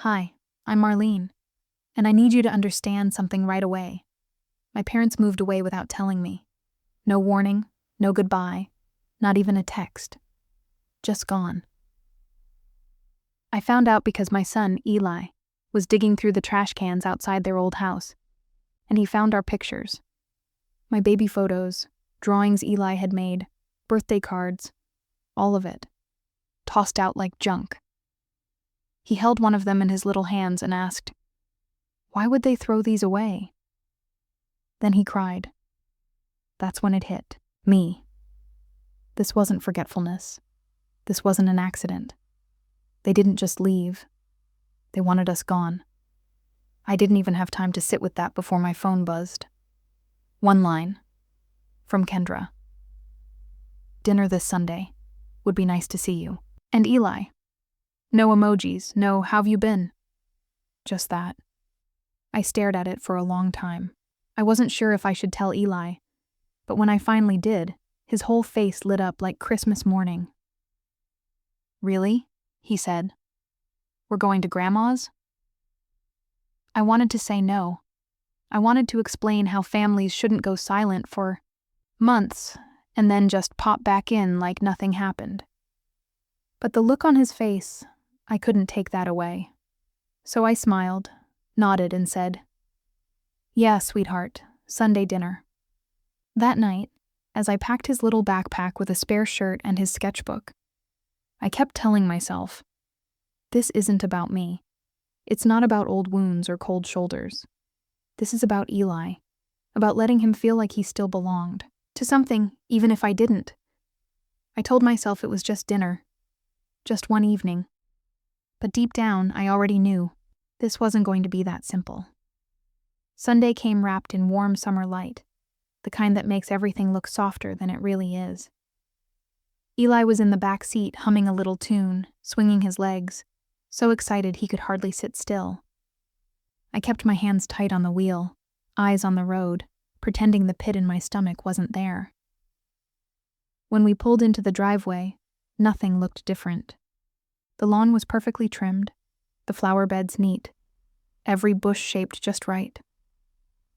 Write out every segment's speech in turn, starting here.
Hi, I'm Marlene, and I need you to understand something right away. My parents moved away without telling me. No warning, no goodbye, not even a text. Just gone. I found out because my son, Eli, was digging through the trash cans outside their old house, and he found our pictures. My baby photos, drawings Eli had made, birthday cards, all of it, tossed out like junk. He held one of them in his little hands and asked, "Why would they throw these away?" Then he cried. That's when it hit me. This wasn't forgetfulness. This wasn't an accident. They didn't just leave. They wanted us gone. I didn't even have time to sit with that before my phone buzzed. One line. From Kendra. "Dinner this Sunday. Would be nice to see you." And Eli. No emojis, no "how've you been?" Just that. I stared at it for a long time. I wasn't sure if I should tell Eli, but when I finally did, his whole face lit up like Christmas morning. "Really?" he said. "We're going to Grandma's?" I wanted to say no. I wanted to explain how families shouldn't go silent for months and then just pop back in like nothing happened. But the look on his face, I couldn't take that away. So I smiled, nodded, and said, "Yeah, sweetheart, Sunday dinner." That night, as I packed his little backpack with a spare shirt and his sketchbook, I kept telling myself, this isn't about me. It's not about old wounds or cold shoulders. This is about Eli, about letting him feel like he still belonged to something, even if I didn't. I told myself it was just dinner, just one evening. But deep down, I already knew this wasn't going to be that simple. Sunday came wrapped in warm summer light, the kind that makes everything look softer than it really is. Eli was in the back seat humming a little tune, swinging his legs, so excited he could hardly sit still. I kept my hands tight on the wheel, eyes on the road, pretending the pit in my stomach wasn't there. When we pulled into the driveway, nothing looked different. The lawn was perfectly trimmed, the flower beds neat, every bush shaped just right.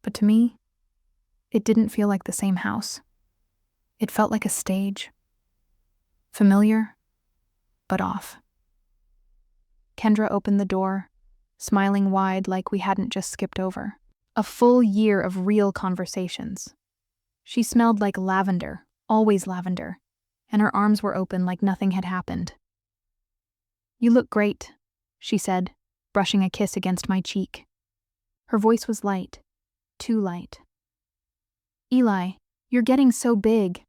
But to me, it didn't feel like the same house. It felt like a stage. Familiar, but off. Kendra opened the door, smiling wide like we hadn't just skipped over a full year of real conversations. She smelled like lavender, always lavender, and her arms were open like nothing had happened. "You look great," she said, brushing a kiss against my cheek. Her voice was light, too light. "Eli, you're getting so big."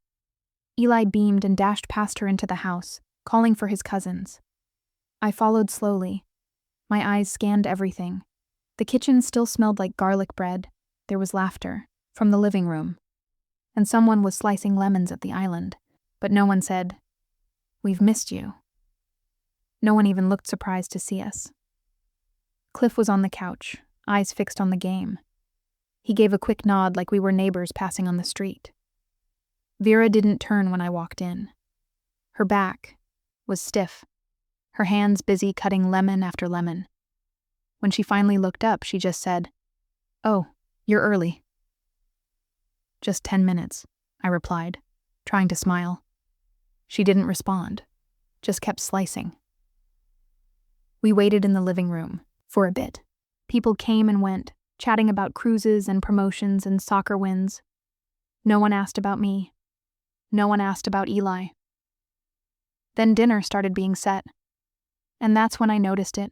Eli beamed and dashed past her into the house, calling for his cousins. I followed slowly. My eyes scanned everything. The kitchen still smelled like garlic bread. There was laughter from the living room. And someone was slicing lemons at the island, but no one said, "We've missed you." No one even looked surprised to see us. Cliff was on the couch, eyes fixed on the game. He gave a quick nod like we were neighbors passing on the street. Vera didn't turn when I walked in. Her back was stiff, her hands busy cutting lemon after lemon. When she finally looked up, she just said, "Oh, you're early." "Just 10 minutes, I replied, trying to smile. She didn't respond, just kept slicing. We waited in the living room for a bit. People came and went, chatting about cruises and promotions and soccer wins. No one asked about me. No one asked about Eli. Then dinner started being set. And that's when I noticed it.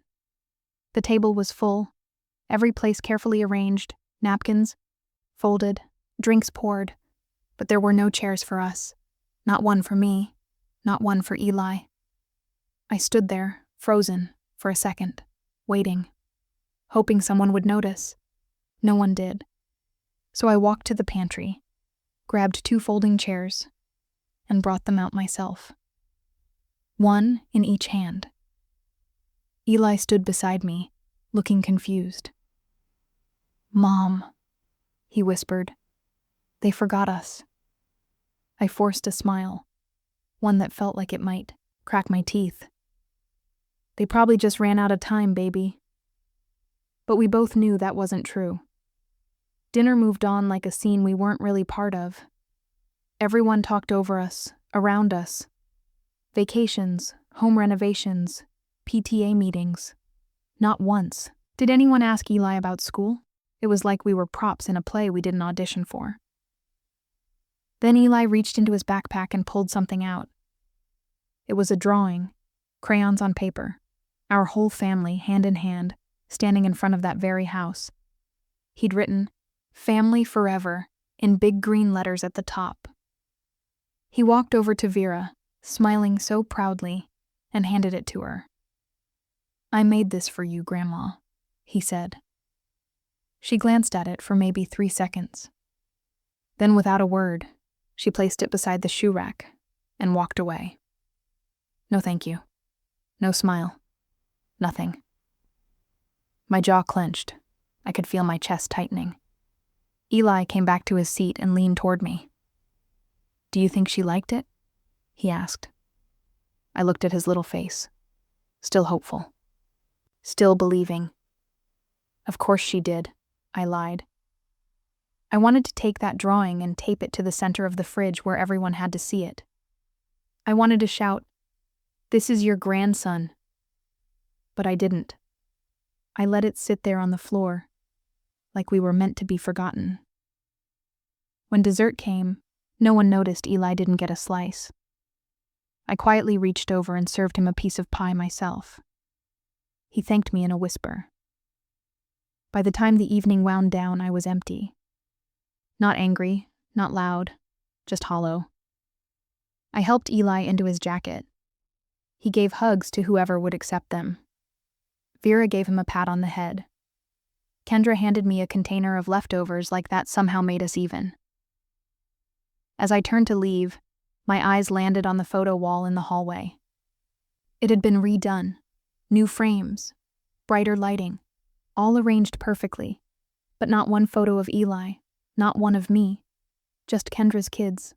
The table was full, every place carefully arranged, napkins folded, drinks poured, but there were no chairs for us. Not one for me, not one for Eli. I stood there, frozen, for a second, waiting, hoping someone would notice. No one did. So I walked to the pantry, grabbed 2 folding chairs, and brought them out myself. One in each hand. Eli stood beside me, looking confused. "Mom," he whispered. "They forgot us." I forced a smile, one that felt like it might crack my teeth. "They probably just ran out of time, baby," But we both knew that wasn't true. Dinner moved on like a scene we weren't really part of. Everyone talked over us, around us. Vacations, home renovations, PTA meetings. Not once did anyone ask Eli about school. It was like we were props in a play we didn't audition for. Then Eli reached into his backpack and pulled something out. It was a drawing, crayons on paper, our whole family, hand in hand, standing in front of that very house. He'd written, "Family Forever," in big green letters at the top. He walked over to Vera, smiling so proudly, and handed it to her. "I made this for you, Grandma," he said. She glanced at it for maybe 3 seconds. Then, without a word, she placed it beside the shoe rack and walked away. No thank you. No smile. Nothing. My jaw clenched. I could feel my chest tightening. Eli came back to his seat and leaned toward me. "Do you think she liked it?" he asked. I looked at his little face. Still hopeful. Still believing. "Of course she did," I lied. I wanted to take that drawing and tape it to the center of the fridge where everyone had to see it. I wanted to shout, "This is your grandson." But I didn't. I let it sit there on the floor, like we were meant to be forgotten. When dessert came, no one noticed Eli didn't get a slice. I quietly reached over and served him a piece of pie myself. He thanked me in a whisper. By the time the evening wound down, I was empty. Not angry, not loud, just hollow. I helped Eli into his jacket. He gave hugs to whoever would accept them. Vera gave him a pat on the head. Kendra handed me a container of leftovers like that somehow made us even. As I turned to leave, my eyes landed on the photo wall in the hallway. It had been redone. New frames, brighter lighting, all arranged perfectly, but not one photo of Eli, not one of me, just Kendra's kids.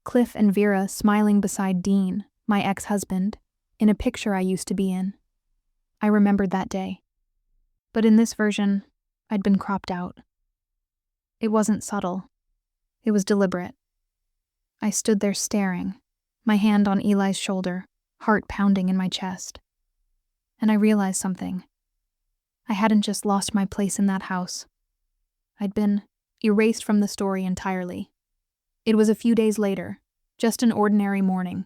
Cliff and Vera smiling beside Dean, my ex-husband, in a picture I used to be in. I remembered that day. But in this version, I'd been cropped out. It wasn't subtle. It was deliberate. I stood there staring, my hand on Eli's shoulder, heart pounding in my chest. And I realized something. I hadn't just lost my place in that house. I'd been erased from the story entirely. It was a few days later, just an ordinary morning.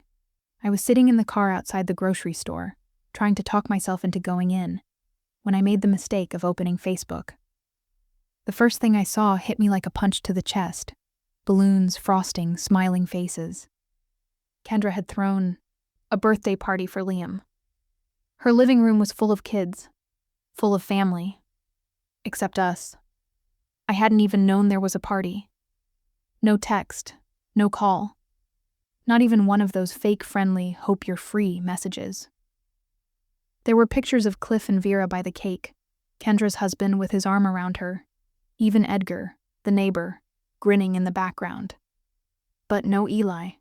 I was sitting in the car outside the grocery store, trying to talk myself into going in, when I made the mistake of opening Facebook. The first thing I saw hit me like a punch to the chest. Balloons, frosting, smiling faces. Kendra had thrown a birthday party for Liam. Her living room was full of kids, full of family, except us. I hadn't even known there was a party. No text, no call. Not even one of those fake friendly, hope you're free messages. There were pictures of Cliff and Vera by the cake, Kendra's husband with his arm around her, even Edgar, the neighbor, grinning in the background. But no Eli.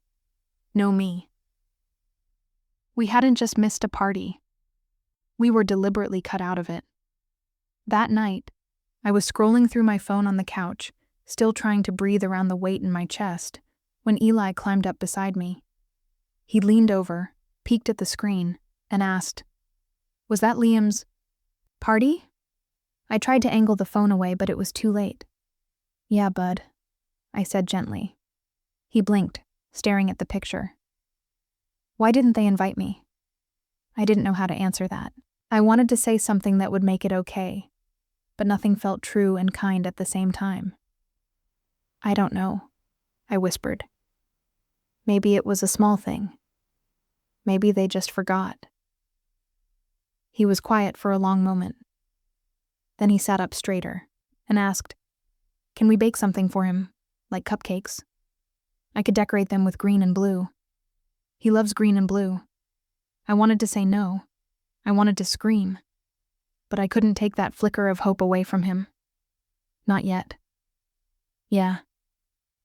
No me. We hadn't just missed a party. We were deliberately cut out of it. That night, I was scrolling through my phone on the couch, still trying to breathe around the weight in my chest, when Eli climbed up beside me. He leaned over, peeked at the screen, and asked, "Was that Liam's party?" I tried to angle the phone away, but it was too late. "Yeah, bud," I said gently. He blinked, staring at the picture. Why didn't they invite me? I didn't know how to answer that. I wanted to say something that would make it okay, but nothing felt true and kind at the same time. "I don't know," I whispered. Maybe it was a small thing. Maybe they just forgot. He was quiet for a long moment. Then he sat up straighter and asked, "Can we bake something for him, like cupcakes? I could decorate them with green and blue. He loves green and blue." I wanted to say no. I wanted to scream. But I couldn't take that flicker of hope away from him. Not yet. "Yeah,"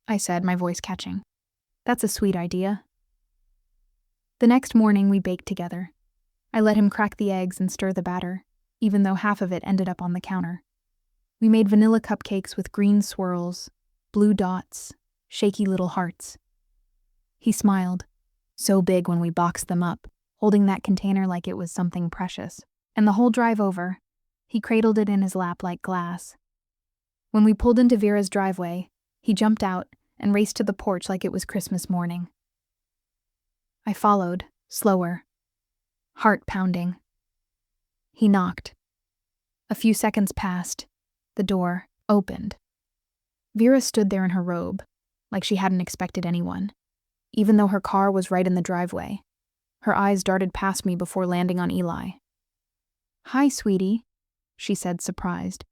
I said, my voice catching. "That's a sweet idea." The next morning we baked together. I let him crack the eggs and stir the batter, even though half of it ended up on the counter. We made vanilla cupcakes with green swirls, blue dots, shaky little hearts. He smiled, so big when we boxed them up, holding that container like it was something precious. And the whole drive over, he cradled it in his lap like glass. When we pulled into Vera's driveway, he jumped out and raced to the porch like it was Christmas morning. I followed, slower, heart pounding. He knocked. A few seconds passed. The door opened. Vera stood there in her robe, like she hadn't expected anyone, even though her car was right in the driveway. Her eyes darted past me before landing on Eli. "Hi, sweetie," she said, surprised.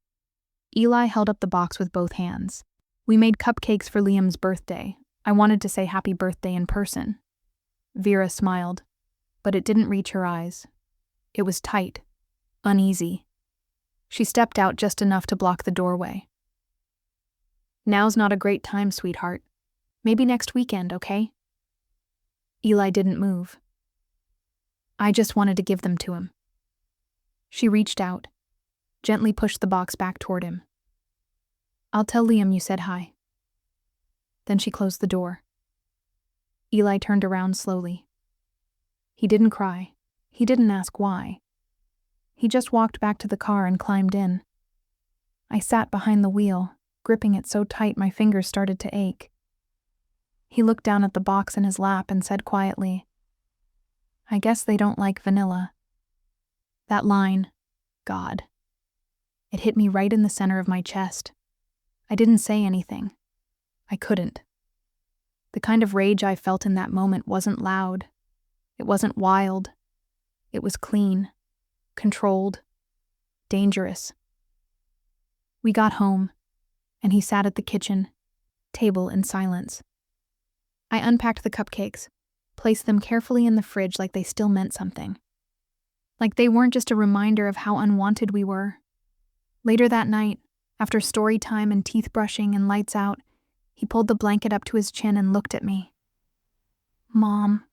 Eli held up the box with both hands. "We made cupcakes for Liam's birthday. I wanted to say happy birthday in person." Vera smiled, but it didn't reach her eyes. It was tight, uneasy. She stepped out just enough to block the doorway. "Now's not a great time, sweetheart. Maybe next weekend, okay?" Eli didn't move. "I just wanted to give them to him." She reached out, gently pushed the box back toward him. "I'll tell Liam you said hi." Then she closed the door. Eli turned around slowly. He didn't cry. He didn't ask why. He just walked back to the car and climbed in. I sat behind the wheel, gripping it so tight my fingers started to ache. He looked down at the box in his lap and said quietly, "I guess they don't like vanilla." That line, God. It hit me right in the center of my chest. I didn't say anything. I couldn't. The kind of rage I felt in that moment wasn't loud. It wasn't wild. It was clean, controlled, dangerous. We got home, and he sat at the kitchen table in silence. I unpacked the cupcakes, placed them carefully in the fridge like they still meant something. Like they weren't just a reminder of how unwanted we were. Later that night, after story time and teeth brushing and lights out, he pulled the blanket up to his chin and looked at me. "Mom,"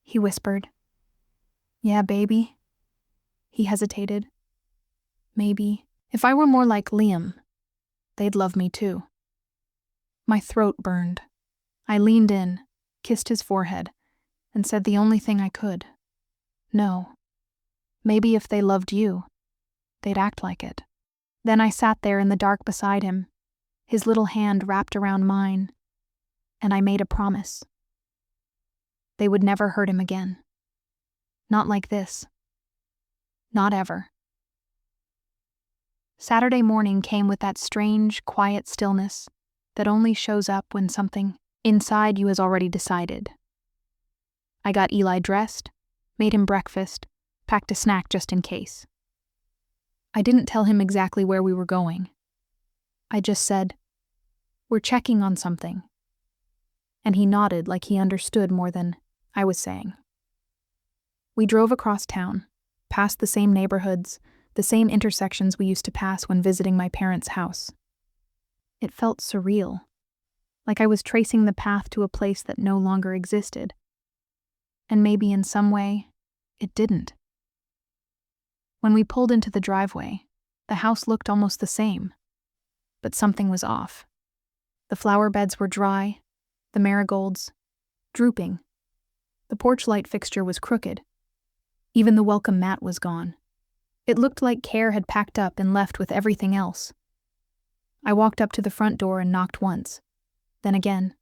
he whispered. "Yeah, baby?" He hesitated. "Maybe, if I were more like Liam, they'd love me too." My throat burned. I leaned in, kissed his forehead, and said the only thing I could. "No. Maybe if they loved you, they'd act like it." Then I sat there in the dark beside him, his little hand wrapped around mine, and I made a promise. They would never hurt him again. Not like this. Not ever. Saturday morning came with that strange, quiet stillness that only shows up when something inside you has already decided. I got Eli dressed, made him breakfast, packed a snack just in case. I didn't tell him exactly where we were going. I just said, "We're checking on something." And he nodded like he understood more than I was saying. We drove across town, past the same neighborhoods, the same intersections we used to pass when visiting my parents' house. It felt surreal, like I was tracing the path to a place that no longer existed. And maybe in some way, it didn't. When we pulled into the driveway, the house looked almost the same, but something was off. The flower beds were dry, the marigolds drooping. The porch light fixture was crooked. Even the welcome mat was gone. It looked like care had packed up and left with everything else. I walked up to the front door and knocked once, then again.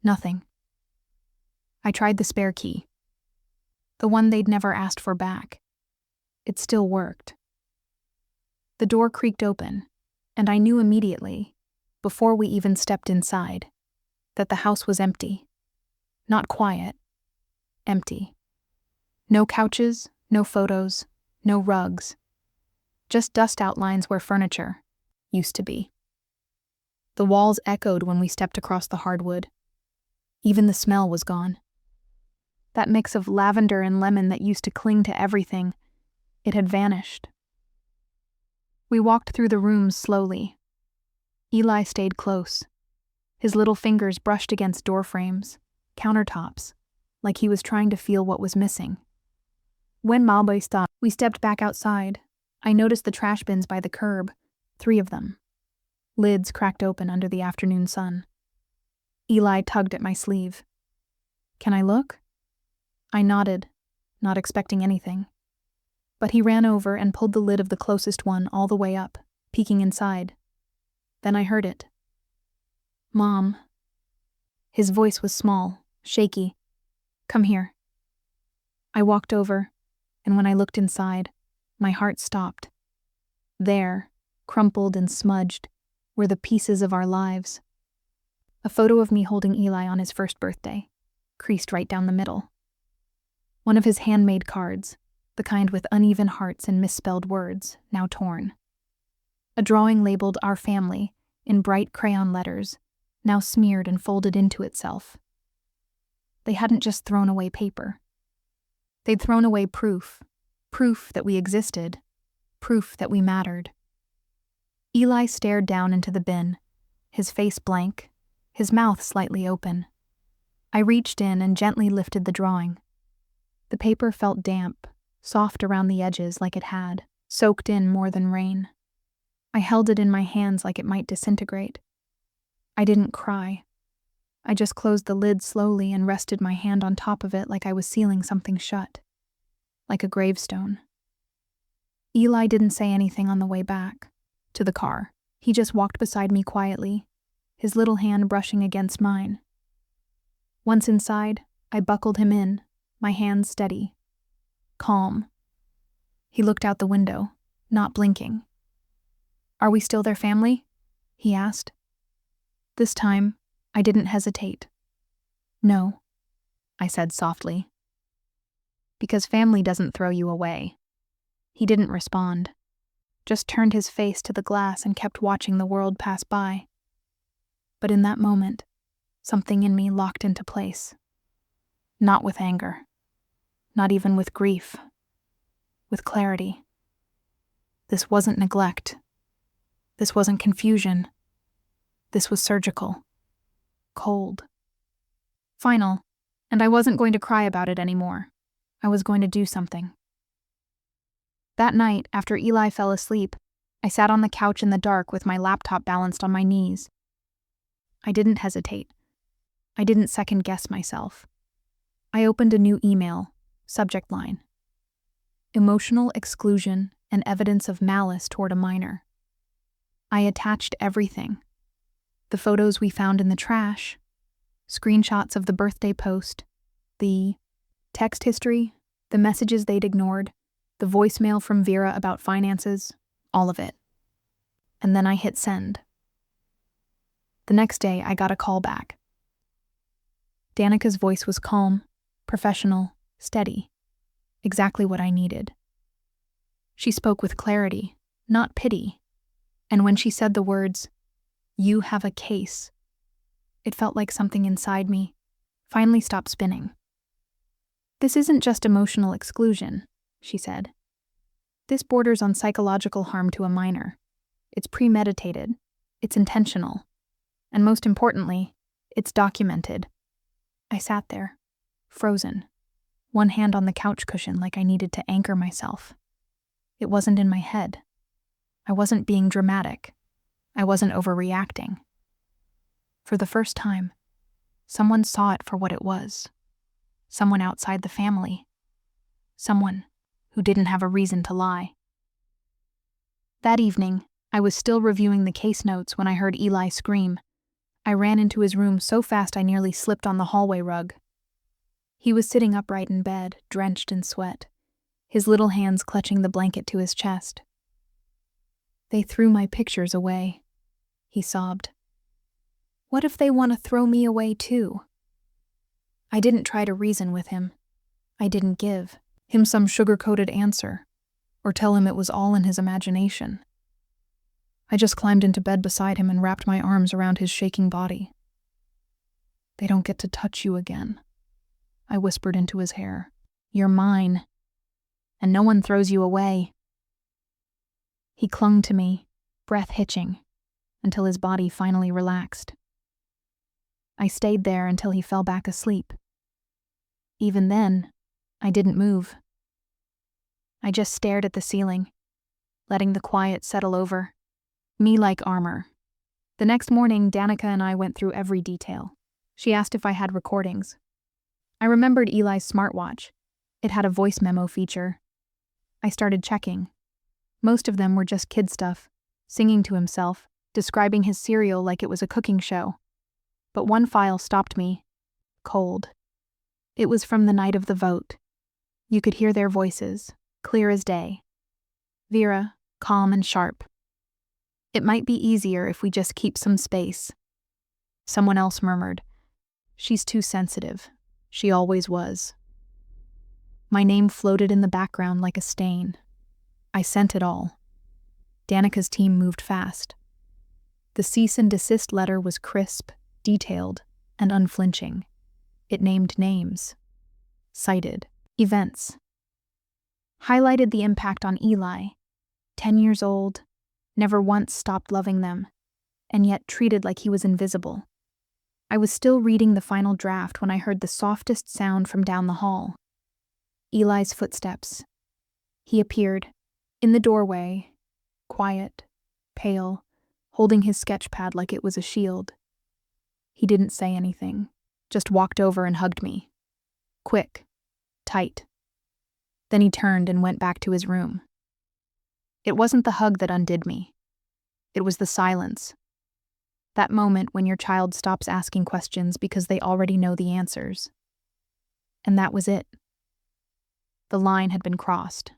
Nothing. I tried the spare key, the one they'd never asked for back. It still worked. The door creaked open, and I knew immediately, before we even stepped inside, that the house was empty. Not quiet. Empty. No couches, no photos, no rugs. Just dust outlines where furniture used to be. The walls echoed when we stepped across the hardwood. Even the smell was gone. That mix of lavender and lemon that used to cling to everything, it had vanished. We walked through the rooms slowly. Eli stayed close. His little fingers brushed against door frames, countertops, like he was trying to feel what was missing. When Malboy stopped, we stepped back outside, I noticed the trash bins by the curb, 3 of them. Lids cracked open under the afternoon sun. Eli tugged at my sleeve. "Can I look?" I nodded, not expecting anything. But he ran over and pulled the lid of the closest one all the way up, peeking inside. Then I heard it. "Mom." His voice was small, shaky. "Come here." I walked over, and when I looked inside, my heart stopped. There, crumpled and smudged, were the pieces of our lives. A photo of me holding Eli on his first birthday, creased right down the middle. One of his handmade cards, the kind with uneven hearts and misspelled words, now torn. A drawing labeled "Our Family" in bright crayon letters, now smeared and folded into itself. They hadn't just thrown away paper. They'd thrown away proof that we existed, proof that we mattered. Eli stared down into the bin, his face blank, his mouth slightly open. I reached in and gently lifted the drawing. The paper felt damp, soft around the edges like it had, soaked in more than rain. I held it in my hands like it might disintegrate. I didn't cry. I just closed the lid slowly and rested my hand on top of it like I was sealing something shut. Like a gravestone. Eli didn't say anything on the way back to the car. He just walked beside me quietly, his little hand brushing against mine. Once inside, I buckled him in, my hands steady. Calm. He looked out the window, not blinking. "Are we still their family?" he asked. This time, I didn't hesitate. "No," I said softly. "Because family doesn't throw you away." He didn't respond, just turned his face to the glass and kept watching the world pass by. But in that moment, something in me locked into place. Not with anger. Not even with grief. With clarity. This wasn't neglect. This wasn't confusion. This was surgical. Cold. Final, and I wasn't going to cry about it anymore. I was going to do something. That night, after Eli fell asleep, I sat on the couch in the dark with my laptop balanced on my knees. I didn't hesitate. I didn't second-guess myself. I opened a new email, subject line: "Emotional exclusion and evidence of malice toward a minor." I attached everything. The photos we found in the trash, screenshots of the birthday post, the text history, the messages they'd ignored, the voicemail from Vera about finances, all of it. And then I hit send. The next day, I got a call back. Danica's voice was calm, professional, steady. Exactly what I needed. She spoke with clarity, not pity. And when she said the words, "You have a case," it felt like something inside me finally stopped spinning. "This isn't just emotional exclusion," she said. "This borders on psychological harm to a minor. It's premeditated, it's intentional, and most importantly, it's documented." I sat there, frozen, one hand on the couch cushion like I needed to anchor myself. It wasn't in my head. I wasn't being dramatic. I wasn't overreacting. For the first time, someone saw it for what it was. Someone outside the family. Someone who didn't have a reason to lie. That evening, I was still reviewing the case notes when I heard Eli scream. I ran into his room so fast I nearly slipped on the hallway rug. He was sitting upright in bed, drenched in sweat, his little hands clutching the blanket to his chest. "They threw my pictures away," he sobbed. "What if they want to throw me away too?" I didn't try to reason with him. I didn't give him some sugar-coated answer, or tell him it was all in his imagination. I just climbed into bed beside him and wrapped my arms around his shaking body. "They don't get to touch you again," I whispered into his hair. "You're mine, and no one throws you away." He clung to me, breath hitching, until his body finally relaxed. I stayed there until he fell back asleep. Even then, I didn't move. I just stared at the ceiling, letting the quiet settle over me like armor. The next morning, Danica and I went through every detail. She asked if I had recordings. I remembered Eli's smartwatch. It had a voice memo feature. I started checking. Most of them were just kid stuff, singing to himself, describing his cereal like it was a cooking show. But one file stopped me, cold. It was from the night of the vote. You could hear their voices, clear as day. Vera, calm and sharp. "It might be easier if we just keep some space." Someone else murmured, "She's too sensitive. She always was." My name floated in the background like a stain. I sent it all. Danica's team moved fast. The cease and desist letter was crisp, detailed, and unflinching. It named names, cited events, highlighted the impact on Eli, 10 years old, never once stopped loving them, and yet treated like he was invisible. I was still reading the final draft when I heard the softest sound from down the hall. Eli's footsteps. He appeared, in the doorway, quiet, pale, holding his sketch pad like it was a shield. He didn't say anything, just walked over and hugged me. Quick, tight. Then he turned and went back to his room. It wasn't the hug that undid me. It was the silence. That moment when your child stops asking questions because they already know the answers. And that was it. The line had been crossed.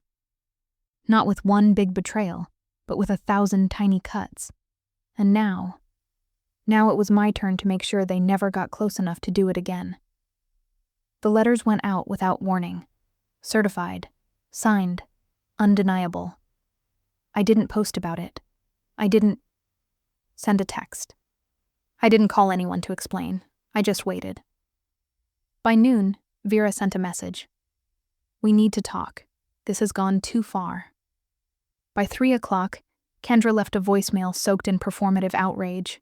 Not with one big betrayal, but with 1,000 tiny cuts. And now it was my turn to make sure they never got close enough to do it again. The letters went out without warning. Certified, signed, undeniable. I didn't post about it. I didn't send a text. I didn't call anyone to explain. I just waited. By noon, Vera sent a message. "We need to talk. This has gone too far." By 3 o'clock, Kendra left a voicemail soaked in performative outrage.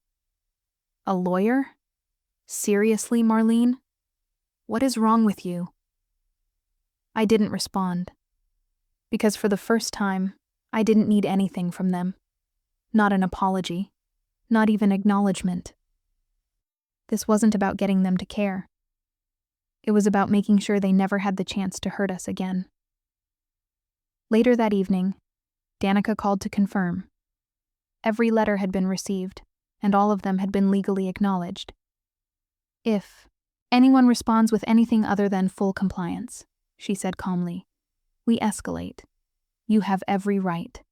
"A lawyer? Seriously, Marlene? What is wrong with you?" I didn't respond. Because for the first time, I didn't need anything from them. Not an apology. Not even acknowledgement. This wasn't about getting them to care. It was about making sure they never had the chance to hurt us again. Later that evening, Danica called to confirm. Every letter had been received, and all of them had been legally acknowledged. "If anyone responds with anything other than full compliance," she said calmly, "we escalate. You have every right."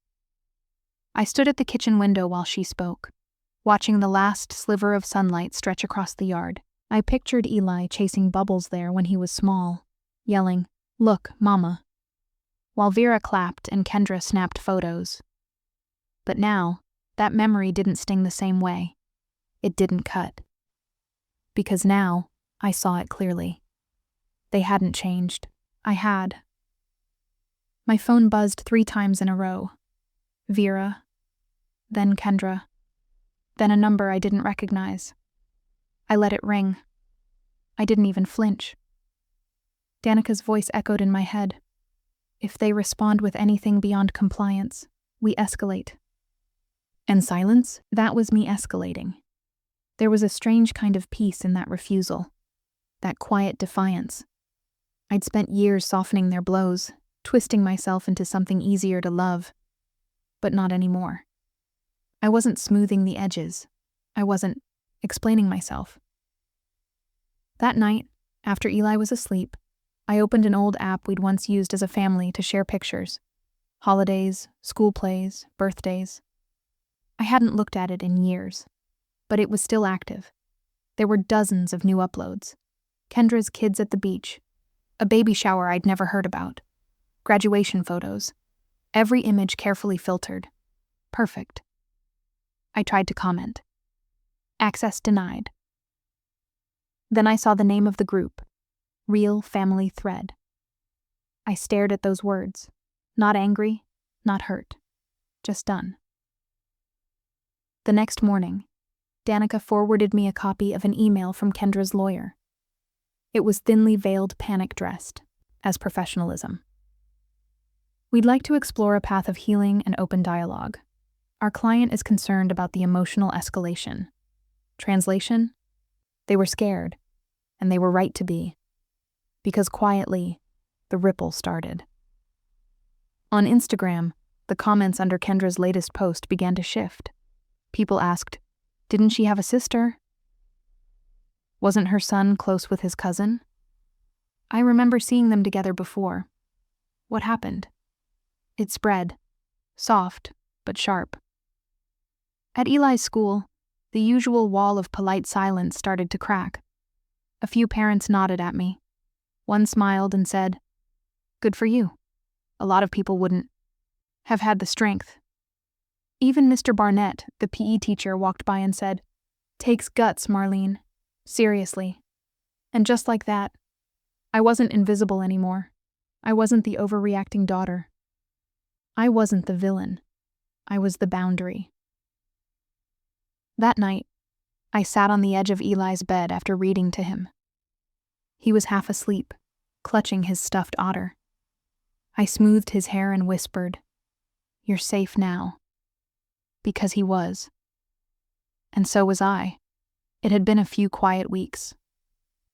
I stood at the kitchen window while she spoke, watching the last sliver of sunlight stretch across the yard. I pictured Eli chasing Bubbles there when he was small, yelling, "Look, Mama," while Vera clapped and Kendra snapped photos. But now, that memory didn't sting the same way. It didn't cut. Because now, I saw it clearly. They hadn't changed. I had. My phone buzzed 3 times in a row. Vera, then Kendra, then a number I didn't recognize. I let it ring. I didn't even flinch. Danica's voice echoed in my head. "If they respond with anything beyond compliance, we escalate." And silence, that was me escalating. There was a strange kind of peace in that refusal, that quiet defiance. I'd spent years softening their blows, twisting myself into something easier to love, but not anymore. I wasn't smoothing the edges. I wasn't explaining myself. That night, after Eli was asleep, I opened an old app we'd once used as a family to share pictures. Holidays, school plays, birthdays. I hadn't looked at it in years, but it was still active. There were dozens of new uploads. Kendra's kids at the beach, a baby shower I'd never heard about, graduation photos, every image carefully filtered. Perfect. I tried to comment. Access denied. Then I saw the name of the group, Real Family Thread. I stared at those words, not angry, not hurt, just done. The next morning, Danica forwarded me a copy of an email from Kendra's lawyer. It was thinly veiled panic dressed, as professionalism. We'd like to explore a path of healing and open dialogue. Our client is concerned about the emotional escalation. Translation? They were scared, and they were right to be. Because quietly, the ripple started. On Instagram, the comments under Kendra's latest post began to shift. People asked, "Didn't she have a sister? Wasn't her son close with his cousin? I remember seeing them together before. What happened?" It spread, soft but sharp. At Eli's school, the usual wall of polite silence started to crack. A few parents nodded at me. One smiled and said, "Good for you. A lot of people wouldn't have had the strength." Even Mr. Barnett, the PE teacher, walked by and said, "Takes guts, Marlene. Seriously." And just like that, I wasn't invisible anymore. I wasn't the overreacting daughter. I wasn't the villain. I was the boundary. That night, I sat on the edge of Eli's bed after reading to him. He was half asleep, clutching his stuffed otter. I smoothed his hair and whispered, "You're safe now." Because he was. And so was I. It had been a few quiet weeks.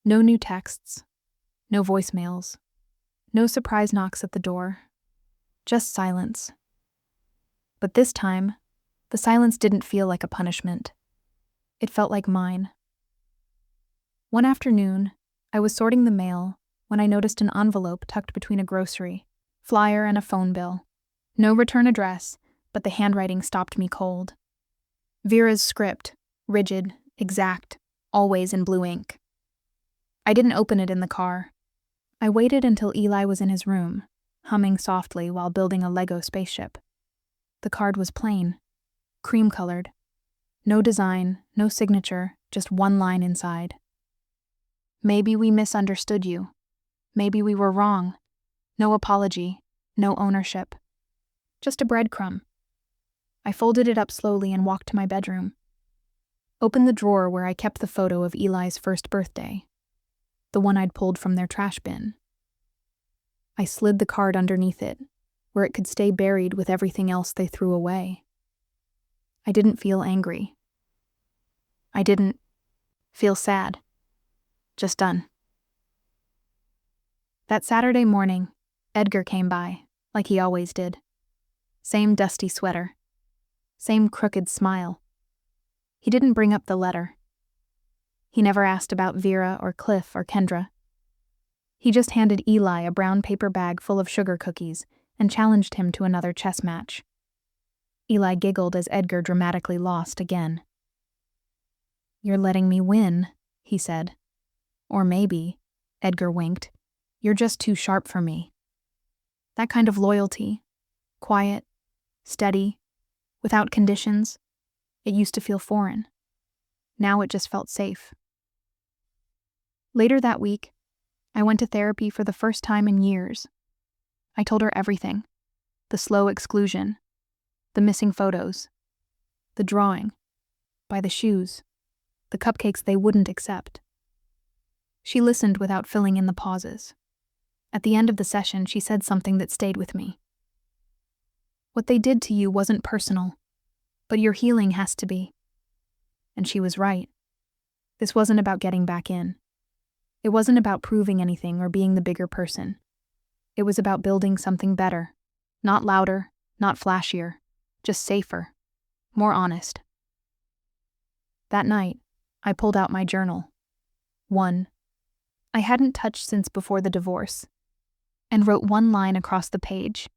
No new texts, no voicemails, no surprise knocks at the door, just silence. But this time, the silence didn't feel like a punishment. It felt like mine. One afternoon, I was sorting the mail when I noticed an envelope tucked between a grocery, flyer, and a phone bill. No return address, but the handwriting stopped me cold. Vera's script, rigid, exact, always in blue ink. I didn't open it in the car. I waited until Eli was in his room, humming softly while building a Lego spaceship. The card was plain, cream-colored. No design, no signature, just one line inside. "Maybe we misunderstood you. Maybe we were wrong. No apology, no ownership. Just a breadcrumb." I folded it up slowly and walked to my bedroom. Opened the drawer where I kept the photo of Eli's first birthday, the one I'd pulled from their trash bin. I slid the card underneath it, where it could stay buried with everything else they threw away. I didn't feel angry. I didn't feel sad. Just done. That Saturday morning, Edgar came by, like he always did. Same dusty sweater. Same crooked smile. He didn't bring up the letter. He never asked about Vera or Cliff or Kendra. He just handed Eli a brown paper bag full of sugar cookies and challenged him to another chess match. Eli giggled as Edgar dramatically lost again. "You're letting me win," he said. "Or maybe," Edgar winked, "you're just too sharp for me." That kind of loyalty, quiet, steady, without conditions, it used to feel foreign. Now it just felt safe. Later that week, I went to therapy for the first time in years. I told her everything. The slow exclusion, the missing photos, the drawing, by the shoes, the cupcakes they wouldn't accept. She listened without filling in the pauses. At the end of the session, she said something that stayed with me. "What they did to you wasn't personal, but your healing has to be." And she was right. This wasn't about getting back in. It wasn't about proving anything or being the bigger person. It was about building something better. Not louder, not flashier, just safer, more honest. That night, I pulled out my journal. One I hadn't touched since before the divorce, and wrote one line across the page.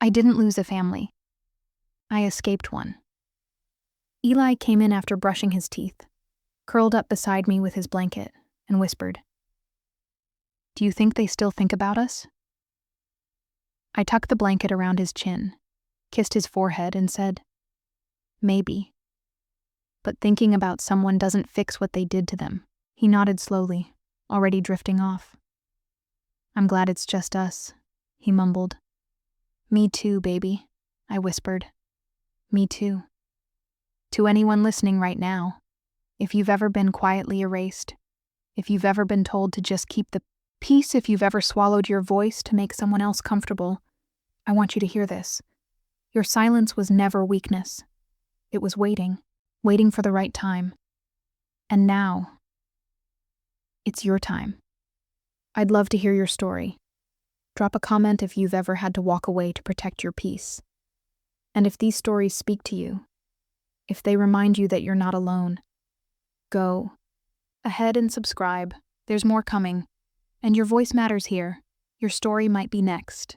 I didn't lose a family. I escaped one. Eli came in after brushing his teeth, curled up beside me with his blanket, and whispered, "Do you think they still think about us?" I tucked the blanket around his chin, kissed his forehead, and said, "Maybe. But thinking about someone doesn't fix what they did to them." He nodded slowly, already drifting off. "I'm glad it's just us," he mumbled. "Me too, baby," I whispered. "Me too." To anyone listening right now, if you've ever been quietly erased, if you've ever been told to just keep the peace, if you've ever swallowed your voice to make someone else comfortable, I want you to hear this. Your silence was never weakness. It was waiting, waiting for the right time. And now, it's your time. I'd love to hear your story. Drop a comment if you've ever had to walk away to protect your peace. And if these stories speak to you, if they remind you that you're not alone, go ahead and subscribe. There's more coming. And your voice matters here. Your story might be next.